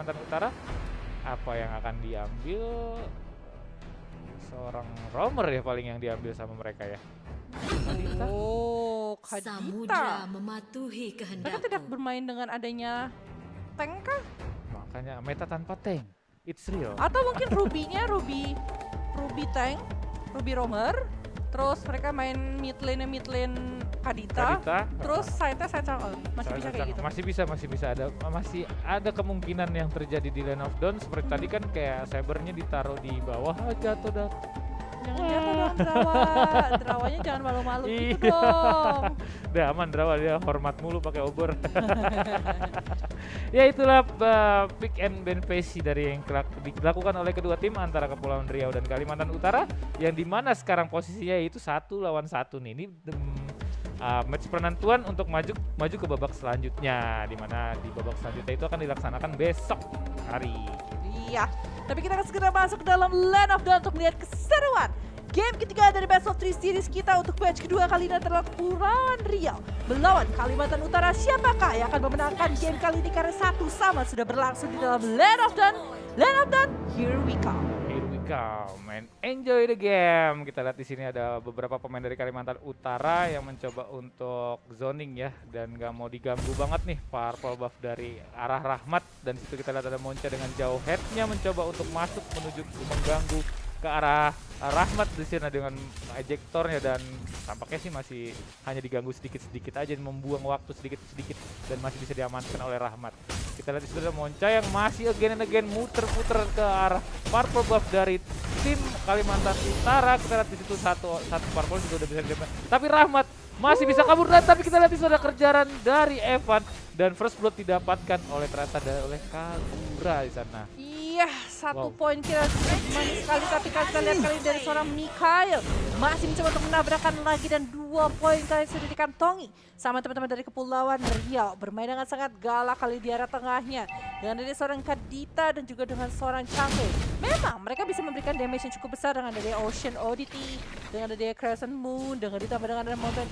Kalimantan Utara. Apa yang akan diambil? Seorang roamer ya paling yang diambil sama mereka ya. Kadita. Oh, Samudra Kadita. mematuhi Mereka kehendakku. tidak bermain dengan adanya tank kah? Makanya meta tanpa tank. It's real. Atau mungkin Ruby-nya Ruby tank, Ruby roamer. Terus mereka main mid lane Kadita. Terus side-nya saya masih bisa kayak gitu. Masih ada kemungkinan yang terjadi di Lane of Dawn seperti tadi kan kayak Sabernya ditaruh di bawah jatuh dah. Jangan jatuh dong Drawanya jangan malu-malu gitu Iya. dong. Udah aman Drawa dia hormat mulu pakai obor. Ya itulah pick and ban phase dari yang dilakukan oleh kedua tim antara Kepulauan Riau dan Kalimantan Utara yang dimana sekarang posisinya itu 1 lawan 1 nih. Ini match penentuan untuk maju ke babak selanjutnya, dimana di babak selanjutnya itu akan dilaksanakan besok hari. Iya, tapi kita akan segera masuk ke dalam Land of Dawn untuk melihat keseruan game ketiga dari Best of 3 series kita untuk match kedua kali ini adalah Kepulauan Riau melawan Kalimantan Utara. Siapakah yang akan memenangkan game kali ini karena 1-1 sudah berlangsung di dalam Land of Dawn. Land of Dawn, here we come. Here we come and enjoy the game. Kita lihat di sini ada beberapa pemain dari Kalimantan Utara yang mencoba untuk zoning ya dan gak mau diganggu banget nih purple buff dari arah Rahmat, dan situ kita lihat ada Monca dengan jauh headnya mencoba untuk masuk menuju mengganggu ke arah Rahmat di sini dengan ejektornya, dan tampaknya sih masih hanya diganggu sedikit-sedikit aja, membuang waktu sedikit-sedikit dan masih bisa diamankan oleh Rahmat. Kita lihat di situ ada Monca yang masih again and again muter-muter ke arah purple buff dari tim Kalimantan Utara. Kita lihat di situ satu purple juga udah bisa didapat, tapi Rahmat masih bisa kabur, dan tapi kita lihat di situ ada kejaran dari Evan dan first blood didapatkan oleh oleh Kagura di sana. Iya, 1 poin kira manis sekali, tapi kita lihat kali ini dari seorang Mikhail masih mencoba untuk menabrakkan lagi, dan 2 poin kali sudah dikantongi sama teman-teman dari Kepulauan Riau. Bermain dengan sangat galak kali di arah tengahnya dengan dari seorang Kadita dan juga dengan seorang Chang'e. Memang mereka bisa memberikan damage yang cukup besar dengan dari Ocean Oddity, dengan dari Crescent Moon, dengan ditambah dengan ada Mountain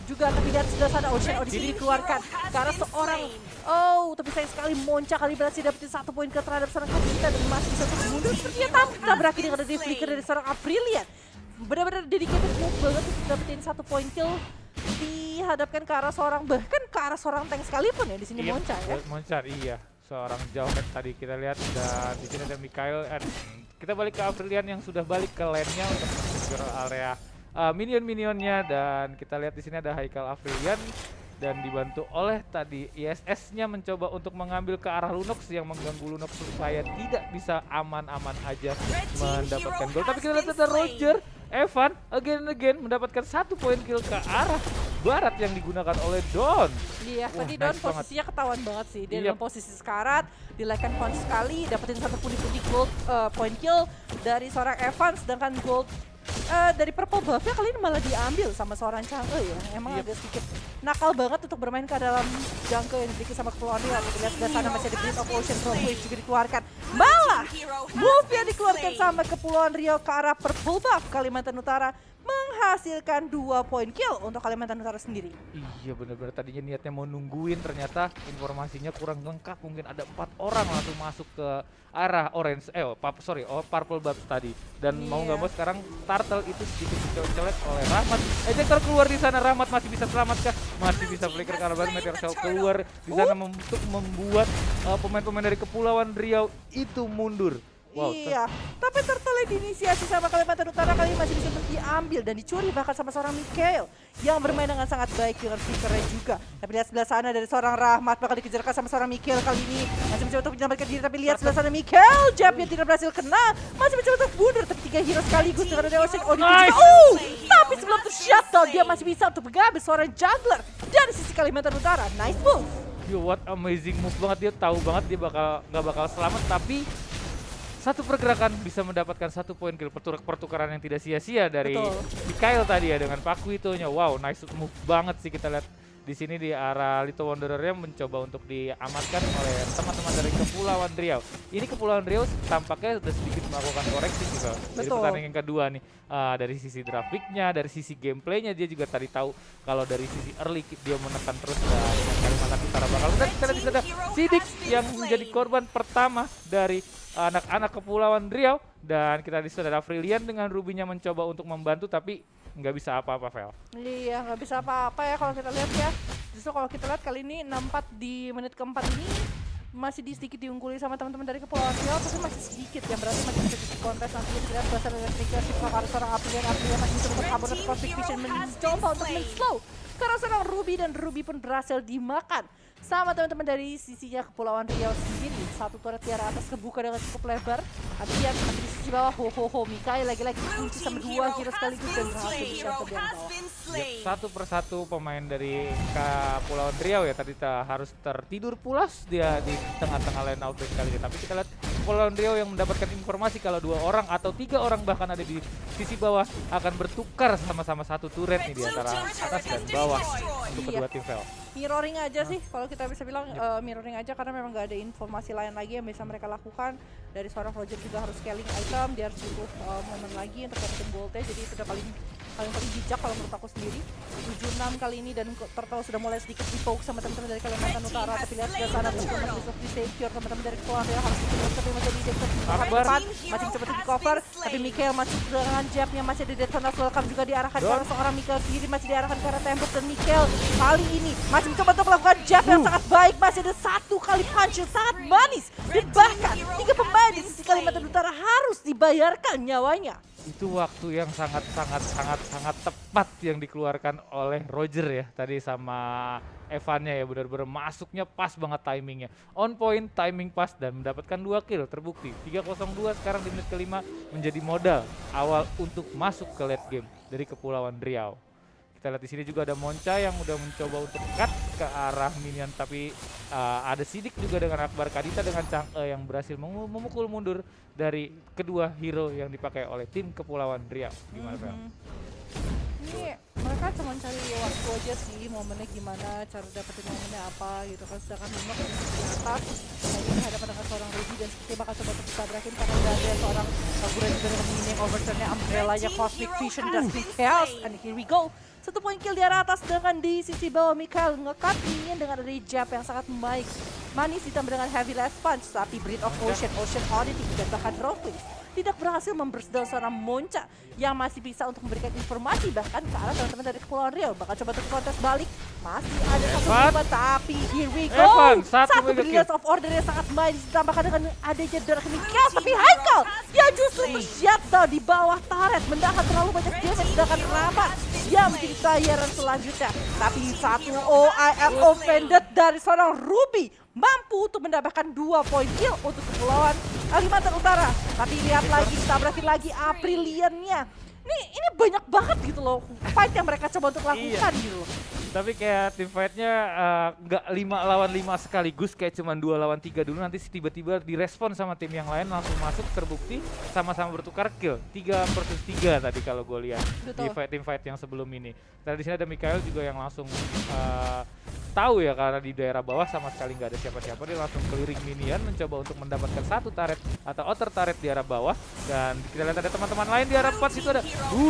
juga, tapi lihat sudah sana Ocean Odyssey dikeluarkan karena seorang tapi sayang sekali Monca kali berhasil dapetin 1 poin ke terhadap seorang Kadita dan masih bisa terus mundur. Sepertinya tabrak dengan ada flicker dari seorang Aprilian. Benar-benar dedicated move banget untuk dapetin 1 poin kill, dihadapkan ke arah seorang, bahkan ke arah seorang tank sekalipun ya di sini. Iya, Monca ya. Monca iya, seorang jauh tadi kita lihat, dan di sini ada Mikhail. Kita balik ke Aprilian yang sudah balik ke lane-nya untuk menuju area minion-minionnya, dan kita lihat di sini ada Haikal Aprilian dan dibantu oleh tadi ISS-nya mencoba untuk mengambil ke arah Lunox yang mengganggu Lunox supaya tidak bisa aman-aman aja mendapatkan gol. Tapi kita lihat ada Roger Evan again mendapatkan 1 poin kill ke arah barat yang digunakan oleh Don. Iya, tadi Don nice posisinya ketahuan banget sih. Dia Yep. dalam posisi sekarat, dilaikan punch sekali, dapetin 1 pundi-pundi gold point kill dari seorang Evan, sedangkan gold dari purple buff-nya kali ini malah diambil sama seorang Chang'e ya. Emang agak sedikit nakal banget untuk bermain ke dalam jungle yang dimiliki sama Kepulauan Riau. Kita lihat sebelah sana masih ada Breath of Ocean, Wave juga dikeluarkan. Malah move yang dikeluarkan sama Kepulauan Riau ke arah purple buff Kalimantan Utara menghasilkan 2 poin kill untuk Kalimantan Utara sendiri. Iya benar-benar tadinya niatnya mau nungguin, ternyata informasinya kurang lengkap. Mungkin ada 4 orang langsung masuk ke arah orange, purple buff tadi. Dan mau nggak mau sekarang turtle itu sedikit dicolek oleh Rahmat. Ejector keluar di sana, Rahmat masih bisa selamat kah? Masih bisa flicker karena baru Meteor Shell keluar di sana untuk membuat pemain-pemain dari Kepulauan Riau itu mundur. Wow, iya, tapi turtle diinisiasi sama Kalimantan Utara kali ini masih bisa untuk diambil dan dicuri bahkan sama seorang Mikhail yang bermain dengan sangat baik dengan flickernya juga. Tapi lihat sebelah sana dari seorang Rahmat bakal dikejarkan sama seorang Mikhail kali ini. Masih mencoba untuk menyelamatkan diri, tapi lihat sebelah sana Mikhail, jabnya tidak berhasil kena. Masih mencoba untuk mundur, tapi 3 hero sekaligus dengan ada Ocean Odyssey. Tapi sebelum ter-shutdown dia masih bisa untuk mengambil seorang juggler dari sisi Kalimantan Utara. Nice move. Yo, what amazing move banget, dia tahu banget dia nggak bakal selamat, tapi satu pergerakan bisa mendapatkan 1 poin kill, pertukaran yang tidak sia-sia dari Mikhail tadi ya dengan Paku itunya. Wow, nice move banget sih. Kita lihat di sini di arah Little Wanderer-nya mencoba untuk diamankan oleh teman-teman dari Kepulauan Riau. Ini Kepulauan Riau tampaknya sudah sedikit melakukan koreksi juga dari pertandingan yang kedua nih. Dari sisi grafiknya, dari sisi gameplaynya dia juga tadi tahu kalau dari sisi early dia menekan terus dengan Kalimantan Utara bakal menang. Kita lihat di sana Sidik yang menjadi korban pertama dari anak-anak Kepulauan Riau, dan kita di sana ada Frilian dengan Rubinya mencoba untuk membantu tapi nggak bisa apa-apa, Vel. Iya, nggak bisa apa-apa ya kalau kita lihat ya. Justru kalau kita lihat kali ini 6-4 di menit keempat ini masih sedikit diungguli sama teman-teman dari Kepulauan Riau, tapi masih sedikit ya, berarti masih bisa di kontes nanti. Kita lihat berasal dari Trigger, harus seorang Aprilia masih bisa untuk kabur, tapi Cosmic Vision mencoba untuk men-slow karena seorang Ruby, dan Ruby pun berhasil dimakan sama teman-teman dari sisinya Kepulauan Riau sendiri. Satu turret di arah atas kebuka dengan cukup lebar. Adrian di sisi bawah, Mikael lagi-lagi kunci sama dua hero sekaligus dan berhasil di shelter di bawah. Satu persatu pemain dari Kepulauan Riau ya tadi harus tertidur pulas dia di tengah-tengah line outbreak kali ini. Tapi kita lihat Kepulauan Riau yang mendapatkan informasi kalau 2 orang atau 3 orang bahkan ada di sisi bawah akan bertukar sama-sama satu turret nih di antara atas dan bawah untuk kedua tim Vel. Mirroring aja sih kalau kita bisa bilang, mirroring aja karena memang nggak ada informasi lain lagi yang bisa mereka lakukan. Dari seorang Roger juga harus scaling item, dia harus butuh momen lagi untuk dapetin goldnya, jadi itu udah paling bijak kalau menurut aku sendiri. 7-6 kali ini dan Turtle sudah mulai sedikit di-poke sama teman-teman dari Kalimantan Utara, tapi lihat sebelah sana juga masih di secure teman-teman dari Kepulauan Riau harus dikeluarkan, tapi masih di dekat depan, masih coba di cover, tapi Mikael masih dengan jabnya masih di Detonas Welcome juga diarahkan ke arah seorang Mikael sendiri, masih diarahkan ke arah tembok, dan Mikael kali ini masih mencoba untuk melakukan jab yang sangat baik, masih ada 1 kali punch yang sangat manis, dan bahkan 3 pemain di sisi Kalimantan Utara harus dibayarkan nyawanya. Itu waktu yang sangat tepat yang dikeluarkan oleh Roger ya tadi sama Evannya ya, benar-benar masuknya pas banget timingnya, on point, timing pas, dan mendapatkan 2 kill terbukti. 3-0-2 sekarang di menit ke-5 menjadi modal awal untuk masuk ke late game dari Kepulauan Riau. Kita lihat di sini juga ada Monca yang udah mencoba untuk cut ke arah minion, tapi ada Sidik juga dengan Akbar Kadita dengan Chang'e yang berhasil memukul mundur dari kedua hero yang dipakai oleh tim Kepulauan Riau. Gimana, Bel? Ini mereka cuma cari waktu aja sih, momennya gimana, cara dapetin momennya apa gitu kan. Sedangkan Mimok di atas, lagi berhadapan dengan seorang Ruby, dan seperti bakal coba untuk ditabrakin karena udah ada seorang Gura juga dengan mini overturn-nya, umbrella-nya Cosmic Vision dan Chaos, and here we go. 1 poin kill di arah atas, dengan di sisi bawah Mikael nge-cut minion dengan dari jab yang sangat baik. Manis ditambah dengan heavy last punch, tapi Breath of Ocean, Ocean Oddity, dan bahkan Rockface tidak berhasil membersedal seorang Monca yang masih bisa untuk memberikan informasi bahkan ke arah teman-teman dari Kepulauan Riau. Bakal coba untuk kontes balik, masih ada satu coba, tapi here we go. Satu brilliance of order yang sangat main ditambahkan dengan adanya Dark Mikael, tapi Haikal dia justru shutdown di bawah turret, menahan terlalu banyak damage, sedangkan Ramat dia menjadi bayaran selanjutnya. Tapi satu OIL offended dari seorang Ruby mampu untuk mendapatkan 2 poin kill untuk Kepulauan Kalimantan Utara. Tapi lihat lagi, tabrakin lagi Apriliannya. Ini banyak banget gitu loh fight yang mereka coba untuk lakukan gitu loh. Tapi kayak tim fight-nya nggak 5 lawan 5 sekaligus, kayak cuma 2 lawan 3 dulu, nanti tiba-tiba direspon sama tim yang lain langsung masuk, terbukti sama-sama bertukar kill 3 versus 3 tadi kalau gue lihat di tim fight yang sebelum ini. Tadi di sini ada Mikael juga yang langsung tahu ya, karena di daerah bawah sama sekali nggak ada siapa-siapa, dia langsung clearing minion mencoba untuk mendapatkan 1 turret atau outer turret di arah bawah. Dan kita lihat ada teman-teman lain di arah 4, situ ada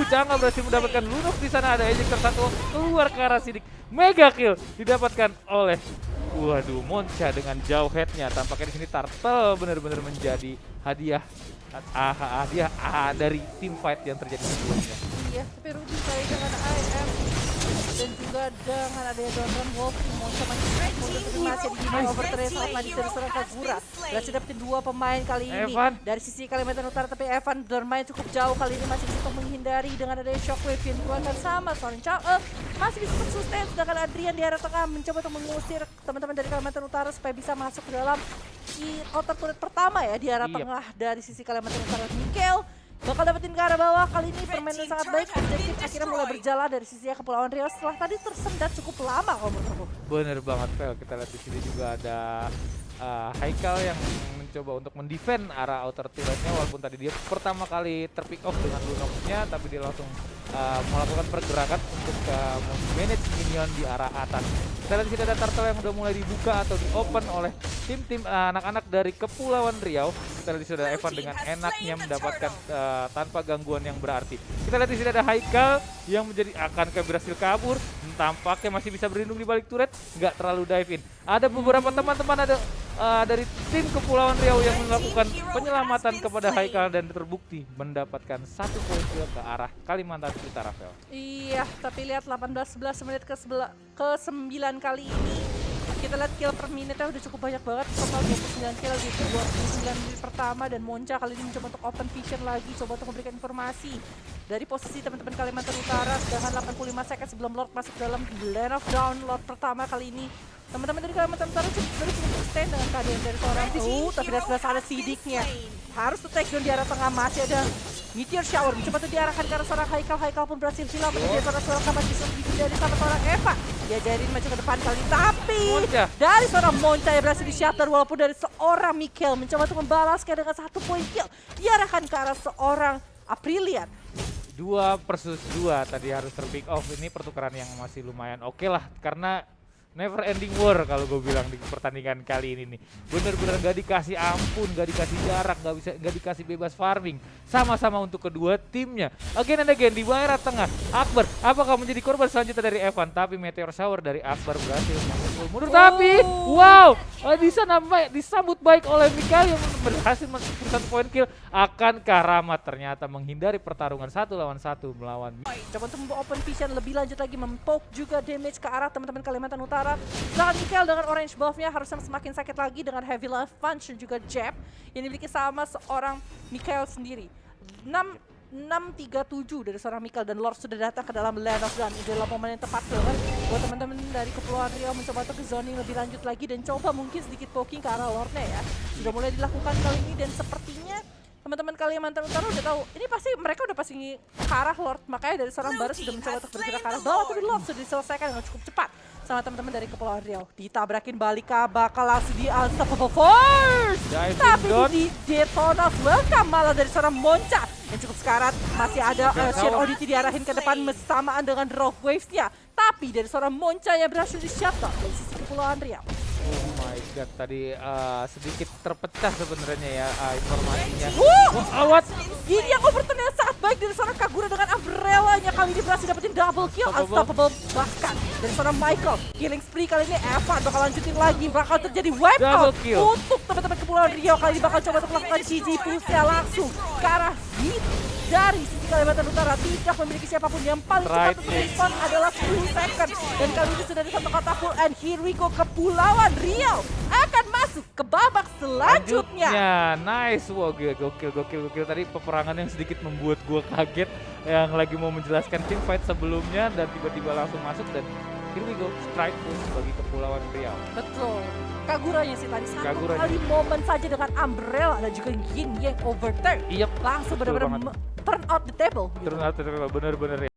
Chang'e berhasil mendapatkan Lunok, di sana ada ejector 1 keluar ke arah Sidik. Mega kill didapatkan oleh Monca dengan jauh headnya. Tampaknya di sini Turtle benar-benar menjadi hadiah dari tim fight yang terjadi sebelumnya. Iya, tapi Ruby kali dengan IM dan juga dengan adanya Don Wolf, Monca masih di overtrade saat lagi dari seorang Kagura. Berhasil dapetin 2 pemain kali ini dari sisi Kalimantan Utara, tapi Evan bermain cukup jauh kali ini, masih bisa menghindari dengan adanya Shockwave yang dikeluarkan sama seorang Chang'e, masih bisa sustain. Sedangkan Adrian di arah tengah mencoba untuk mengusir teman-teman dari Kalimantan Utara supaya bisa masuk ke dalam counter turret pertama ya di arah tengah dari sisi Kalimantan Utara. Mikael bakal dapetin ke arah bawah, kali ini permainan sangat baik, objektif akhirnya mulai berjalan dari sisi Kepulauan Riau setelah tadi tersendat cukup lama kalau menurut aku. Bener banget, Vel. Kita lihat di sini juga ada Haikal yang mencoba untuk mendefend arah outer turretnya, walaupun tadi dia pertama kali terpick off dengan Lunox-nya, tapi dia langsung melakukan pergerakan untuk manage minion di arah atas. Kita lihat di sini ada turtle yang udah mulai dibuka atau di open oleh tim-tim anak-anak dari Kepulauan Riau. Kita lihat di sini ada Evan dengan enaknya mendapatkan tanpa gangguan yang berarti. Kita lihat di sini ada Haikal yang akankah berhasil kabur, tampaknya masih bisa berlindung di balik turret, nggak terlalu dive in. Ada beberapa teman-teman dari tim Kepulauan Riau yang melakukan penyelamatan kepada Haikal dan terbukti mendapatkan 1 poin kill ke arah Kalimantan Utara. Vel. Iya, tapi lihat 18-11 menit ke 9 kali ini. Kita lihat kill per menitnya udah cukup banyak banget, total 29 kill di 29 menit pertama, dan Monca kali ini mencoba untuk open vision lagi, coba untuk memberikan informasi dari posisi teman-teman Kalimantan Utara, sedangkan 85 second sebelum Lord masuk dalam lane of down. Lord pertama kali ini teman-teman dari Kalimantan Utara cukup extend dengan keadaan dari seorang tapi dari sebelah sana Sidiknya harus take down di arah tengah, masih ada Meteor Shower mencoba tuh diarahkan ke arah seorang Haikal pun berhasil hilang, tapi dia seorang kabar dari sama seorang Eva. Dia jadi maju ke depan kali, tapi dari seorang Monca yang berhasil di shatter, walaupun dari seorang Mikael mencoba untuk membalaskan dengan 1 poin kill, diarahkan ke arah seorang Aprilian. 2 versus 2 tadi harus terpick off. Ini pertukaran yang masih lumayan oke lah, karena never ending war kalau gue bilang di pertandingan kali ini nih. Bener-bener gak dikasih ampun, gak dikasih jarak, gak dikasih bebas farming. Sama-sama untuk kedua timnya. Again and again di daerah tengah. Akbar, apakah menjadi korban selanjutnya dari Evan? Tapi Meteor Shower dari Akbar berhasil mundur. Tapi, wow, di sana disambut baik oleh Mikael yang berhasil mendapatkan 1 poin kill. Akankah Rahmat ternyata menghindari pertarungan 1 lawan 1 melawan coba untuk open vision lebih lanjut lagi, mempoke juga damage ke arah teman-teman Kalimantan Utara. Sedangkan Mikael dengan orange buff-nya harusnya semakin sakit lagi dengan heavy life punch dan juga jab yang dimiliki sama seorang Mikael sendiri. 6-3-7 dari seorang Mikael, dan Lord sudah datang ke dalam Land of Dawn. Ini adalah momen yang tepat banget buat teman-teman dari Kepulauan Riau mencoba untuk ke zoning lebih lanjut lagi dan coba mungkin sedikit poking ke arah Lordnya ya. Sudah mulai dilakukan kali ini, dan sepertinya teman-teman Kalimantan Utara udah tahu ini mereka udah pasti ke arah Lord, makanya dari seorang Baru sudah mencoba untuk bergerak ke arah bawah, tapi Lord sudah diselesaikan dengan cukup cepat sama teman-teman dari Kepulauan Riau. Ditabrakin balik ke bakal langsung di Unstoppable Force, tapi di Detonas welcome malah dari seorang Monca yang cukup sekarat. Masih ada Sheer Oddity diarahin ke depan bersamaan dengan Drop Waves-nya, tapi dari seorang Monca yang berhasil di-shutdown dari sisi Kepulauan Riau. Oh my god, tadi sedikit terpecah sebenarnya ya informasinya. Awat! Ini yang overturn yang sangat baik dari seorang Kagura dengan umbrella-nya, kali ini berhasil dapetin double kill, unstoppable bahkan dari seorang Michael. Killing spree kali ini Evan bakal lanjutin lagi, bakal terjadi wipe out untuk teman-teman Kepulauan Riau. Kali ini bakal coba untuk melakukan GG push-nya langsung ke arah hit dari sisi Kalimantan Utara. Tidak memiliki siapapun, yang paling cepat untuk respon adalah 10 second, dan kali ini sudah di satu kotak full, and here we go. Kepulauan Riau akan masuk ke babak selanjutnya. Nice, wow, gokil. Tadi peperangan yang sedikit membuat gue kaget, yang lagi mau menjelaskan tim fight sebelumnya dan tiba-tiba langsung masuk, dan here we go, strike push bagi Kepulauan Riau. Betul. Kaguranya sih tadi satu kali momen saja dengan umbrella dan juga yin yang overturn. Iya, langsung benar-benar turn out the table. Turn out the table, bener-bener ya.